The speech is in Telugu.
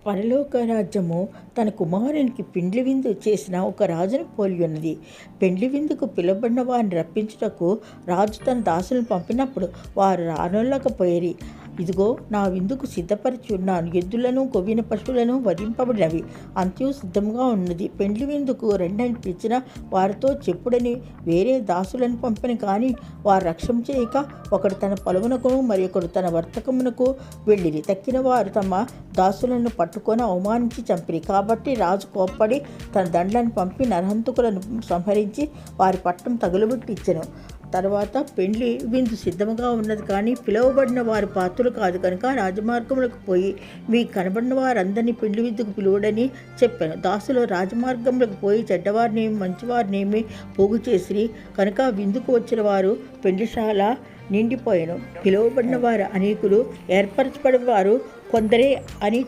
పరలోక రాజ్యము తన కుమారునికి పెండ్లి విందు చేసిన ఒక రాజును పోలి ఉన్నది. పెండ్లి విందుకు పిలువబడిన వారిని రప్పించుటకు రాజు తన దాసులను పంపినప్పుడు వారు రానొల్లకపోయిరి. ఇదిగో, నా విందుకు సిద్ధపరిచి ఉన్నాను, ఎద్దులను కొవ్విన పశువులను వధింపబడినవి, అంత్యం సిద్ధంగా ఉన్నది, పెండ్లి విందుకు రెండని పిలిచిన వారితో చెప్పుడని వేరే దాసులను పంపిన కానీ వారు రక్షణ చేయక ఒకడు తన పొలమునకును మరి ఒకడు తన వర్తకమునకు వెళ్ళిరి. తక్కిన వారు తమ దాసులను పట్టుకొని అవమానించి చంపిరి. కాబట్టి రాజు కోప్పడి తన దండ్లను పంపి నరహంతకులను సంహరించి వారి పట్టం తగులబెట్టి ఇచ్చెను. తర్వాత పెండ్లి విందు సిద్ధముగా ఉన్నది కానీ పిలువబడిన వారు పాత్రులు కాదు కనుక రాజమార్గములకు పోయి మీకు కనబడిన వారందరినీ పెండ్లి విందుకు పిలువడని చెప్పాను. దాసులు రాజమార్గములకు పోయి చెడ్డవారినేమి మంచివారినేమి పోగు చేసిరి కనుక విందుకు వచ్చిన వారు పెండ్లిశాల నిండిపోయాను. పిలువబడిన వారు అనేకులు, ఏర్పరచబడిన వారు కొందరే అని